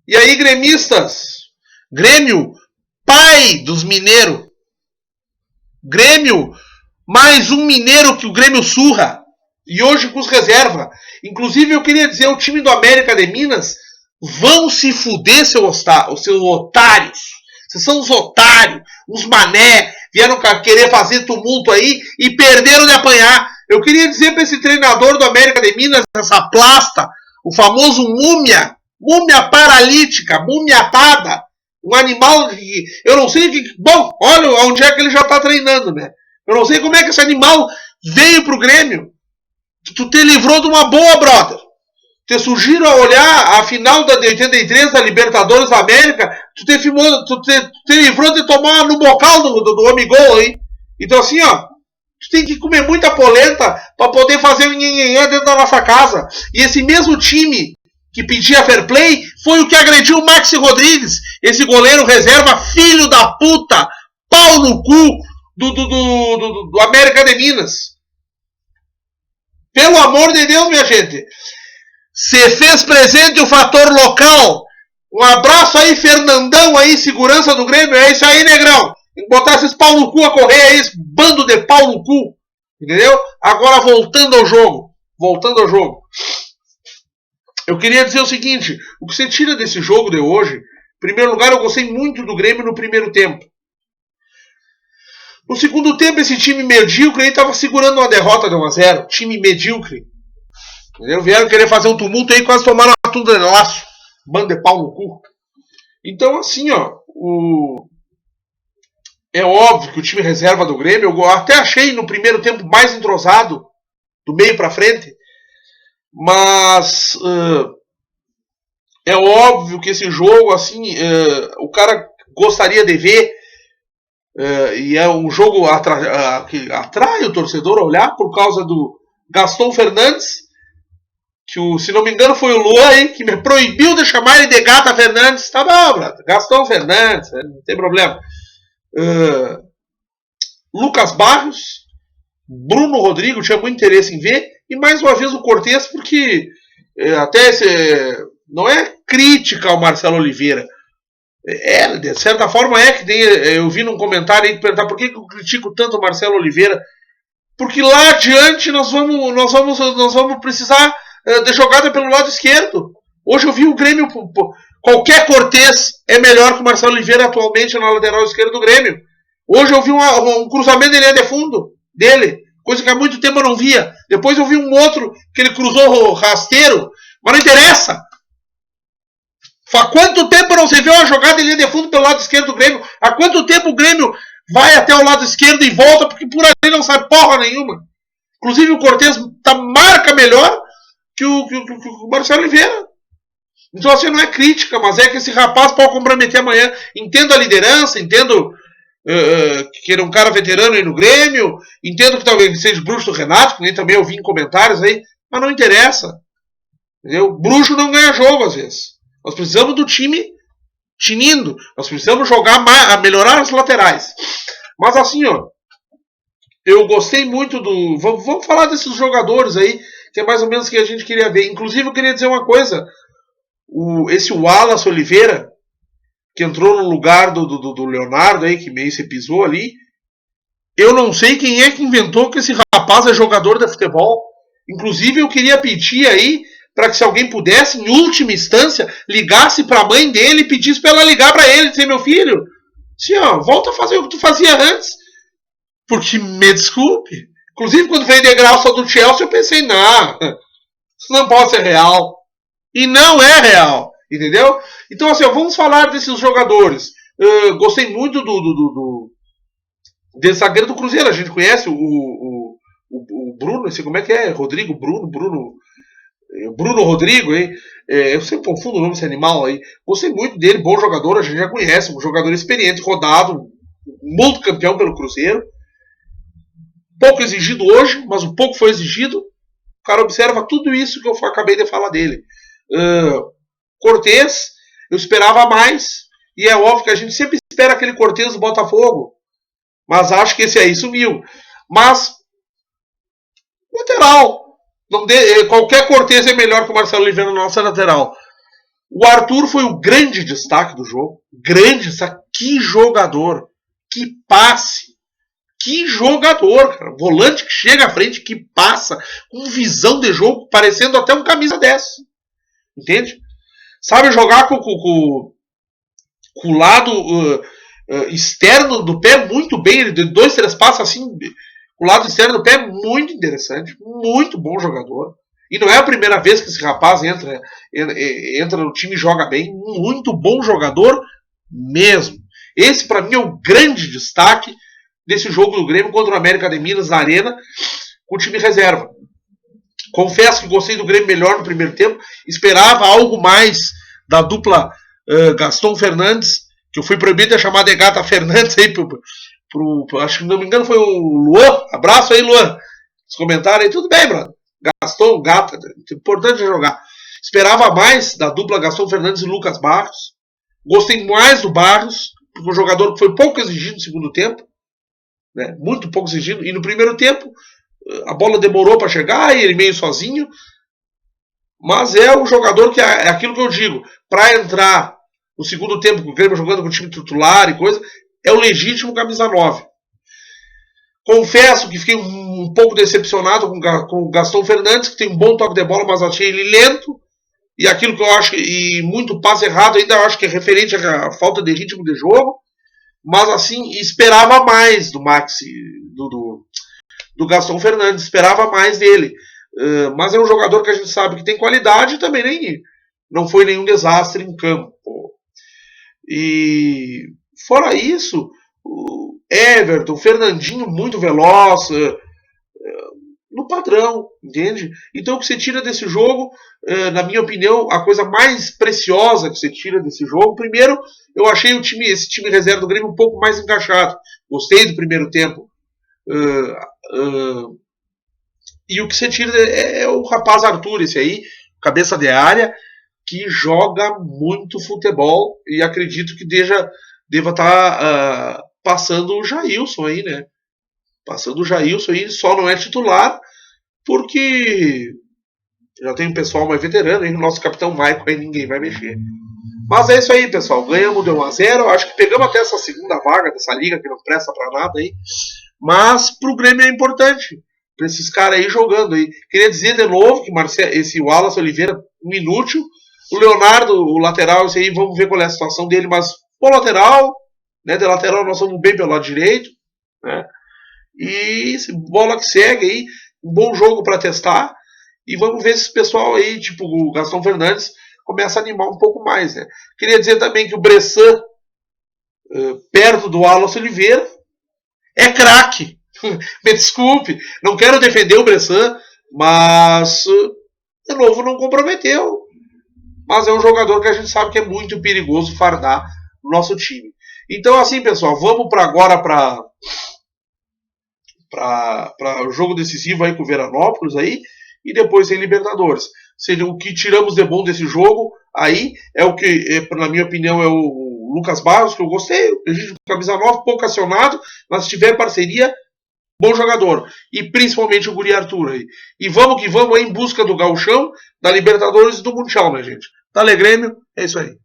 E aí, gremistas? Grêmio, pai dos mineiros. Grêmio, mais um mineiro que o Grêmio surra. E hoje com os reserva. Inclusive, eu queria dizer, o time do América de Minas vão se fuder, seus otários. Vocês são os otários, os mané, vieram querer fazer tumulto aí e perderam de apanhar. Eu queria dizer para esse treinador do América de Minas, essa plasta, o famoso múmia paralítica, múmia atada, um animal que eu não sei que... Bom, olha onde é que ele já está treinando, né? Eu não sei como é que esse animal veio pro Grêmio. Tu te livrou de uma boa, brother. Te sugiro a olhar a final de 83 da Libertadores da América. Tu te livrou de tomar no bocal do amigol aí. Então assim, ó, tu tem que comer muita polenta para poder fazer o nhenhenhé dentro da nossa casa. E esse mesmo time que pedia fair play foi o que agrediu o Maxi Rodrigues, esse goleiro reserva, filho da puta, pau no cu do América de Minas. Pelo amor de Deus, minha gente. Se fez presente o fator local. Um abraço aí, Fernandão aí, segurança do Grêmio. É isso aí, negrão. Tem que botar esses pau no cu a correr aí, esse bando de pau no cu. Entendeu? Agora voltando ao jogo. Eu queria dizer o seguinte. O que você tira desse jogo de hoje, em primeiro lugar, eu gostei muito do Grêmio no primeiro tempo. No segundo tempo, esse time medíocre aí estava segurando uma derrota de 1-0. Time medíocre. Entendeu? Vieram querer fazer um tumulto aí, quase tomaram uma tunda de laço. Bando de pau no cu. Então, assim, ó. É óbvio que o time reserva do Grêmio, eu até achei no primeiro tempo mais entrosado, do meio pra frente. Mas é óbvio que esse jogo, assim, o cara gostaria de ver. E é um jogo que atrai o torcedor a olhar por causa do Gaston Fernandes, que se não me engano foi o Luan aí que me proibiu de chamar ele de Gata Fernandes. Tá bom, brother. Gaston Fernandes, não tem problema. Lucas Barros, Bruno Rodrigo, tinha muito interesse em ver, e mais uma vez o Cortez, porque até não é crítica ao Marcelo Oliveira. De certa forma que tem, eu vi num comentário aí perguntar por que eu critico tanto o Marcelo Oliveira, porque lá adiante nós vamos precisar de jogada pelo lado esquerdo. Hoje eu vi o Grêmio, qualquer Cortez é melhor que o Marcelo Oliveira atualmente na lateral esquerda do Grêmio. Hoje eu vi um cruzamento de linha de fundo dele, coisa que há muito tempo eu não via. Depois eu vi um outro que ele cruzou rasteiro, mas não interessa. Há quanto tempo não se vê uma jogada em linha de fundo pelo lado esquerdo do Grêmio? Há quanto tempo o Grêmio vai até o lado esquerdo e volta, porque por ali não sai porra nenhuma? Inclusive o Cortez marca melhor que o Marcelo Oliveira. Então assim, não é crítica, mas é que esse rapaz pode comprometer amanhã. Entendo a liderança, entendo que ele é um cara veterano aí no Grêmio, entendo que talvez seja bruxo do Renato, que nem também eu vi em comentários aí, mas não interessa. Entendeu? Bruxo não ganha jogo às vezes. Nós precisamos do time tinindo. Nós precisamos melhorar as laterais. Mas assim, ó, eu gostei muito do... Vamos falar desses jogadores aí, que é mais ou menos o que a gente queria ver. Inclusive, eu queria dizer uma coisa. Esse Wallace Oliveira, que entrou no lugar do Leonardo aí, que meio se pisou ali, eu não sei quem é que inventou que esse rapaz é jogador de futebol. Inclusive, eu queria pedir aí para que se alguém pudesse, em última instância, ligasse para a mãe dele e pedisse para ela ligar para ele e dizer, meu filho, assim, ó, volta a fazer o que tu fazia antes. Porque, me desculpe, inclusive quando veio de graça do Chelsea, eu pensei, não, isso não pode ser real. E não é real, entendeu? Então, assim, ó, vamos falar desses jogadores. Gostei muito desse zagueiro do Cruzeiro, a gente conhece o Bruno, não sei como é que é, Rodrigo, Bruno Rodrigo, hein? Eu sempre confundo o nome desse animal aí. Gostei muito dele, bom jogador, a gente já conhece, um jogador experiente, rodado, multicampeão pelo Cruzeiro. Pouco exigido hoje, mas o pouco foi exigido. O cara observa tudo isso que eu acabei de falar dele. Cortez, eu esperava mais, e é óbvio que a gente sempre espera aquele Cortez do Botafogo, mas acho que esse aí sumiu. Mas, lateral. Qualquer Cortez é melhor que o Marcelo Oliveira na nossa lateral. O Arthur foi o grande destaque do jogo. Grande, sabe? Que jogador. Que passe. Que jogador, cara. Volante que chega à frente, que passa, com visão de jogo, parecendo até um camisa 10. Entende? Sabe jogar com o lado externo do pé muito bem. Ele deu 2, 3 passos assim. O lado externo do pé é muito interessante. Muito bom jogador. E não é a primeira vez que esse rapaz entra no time e joga bem. Muito bom jogador mesmo. Esse, para mim, é o grande destaque desse jogo do Grêmio contra o América de Minas na Arena, com o time reserva. Confesso que gostei do Grêmio melhor no primeiro tempo. Esperava algo mais da dupla Gaston Fernandes, que eu fui proibido de chamar de Gata Fernandes aí acho que não me engano foi o Luan. Abraço aí, Luan. Os comentários aí, tudo bem, mano. Gaston, Gata, importante é jogar. Esperava mais da dupla Gaston Fernandes e Lucas Barros. Gostei mais do Barros, porque o jogador foi pouco exigido no segundo tempo, né? Muito pouco exigido. E no primeiro tempo, a bola demorou para chegar e ele meio sozinho. Mas é um jogador que é aquilo que eu digo, para entrar no segundo tempo, com o Grêmio jogando com o time titular e coisa, é o legítimo camisa 9. Confesso que fiquei um pouco decepcionado com o Gaston Fernandes, que tem um bom toque de bola, mas achei ele lento. E aquilo que eu acho, e muito passe errado, ainda acho que é referente à falta de ritmo de jogo. Mas assim, esperava mais do Maxi, do Gaston Fernandes, esperava mais dele. Mas é um jogador que a gente sabe que tem qualidade e também não foi nenhum desastre em campo. E fora isso, o Everton, o Fernandinho muito veloz, no padrão, entende? Então o que você tira desse jogo, na minha opinião, a coisa mais preciosa que você tira desse jogo, primeiro, eu achei esse time reserva do Grêmio um pouco mais encaixado. Gostei do primeiro tempo. E o que você tira é o rapaz Arthur, esse aí, cabeça de área, que joga muito futebol e acredito que deva estar passando o Jailson aí, né? Passando o Jailson aí, só não é titular porque já tem um pessoal mais veterano aí, o nosso capitão Michael aí ninguém vai mexer. Mas é isso aí, pessoal. Ganhamos de 1-0. Acho que pegamos até essa segunda vaga dessa liga que não presta pra nada aí. Mas pro Grêmio é importante. Pra esses caras aí jogando aí. Queria dizer de novo que esse Wallace Oliveira, um inútil. O Leonardo, o lateral, esse aí, vamos ver qual é a situação dele. Mas o lateral, né? De lateral nós somos bem pelo lado direito, né? E bola que segue aí. Um bom jogo pra testar. E vamos ver se esse pessoal aí, tipo o Gaston Fernandes, começa a animar um pouco mais, né? Queria dizer também que o Bressan, perto do Wallace Oliveira, é craque. Me desculpe, não quero defender o Bressan, mas de novo não comprometeu. Mas é um jogador que a gente sabe que é muito perigoso fardar no nosso time. Então assim, pessoal, vamos agora para o jogo decisivo aí com o Veranópolis aí, e depois em Libertadores. Seja, o que tiramos de bom desse jogo aí é o que, na minha opinião, é o Lucas Barros, que eu gostei, camisa 9, pouco acionado, mas se tiver parceria, bom jogador. E principalmente o Guri Arthur aí. E vamos que vamos aí em busca do Gauchão, da Libertadores e do Mundial, minha gente. Tá, Grêmio? É isso aí.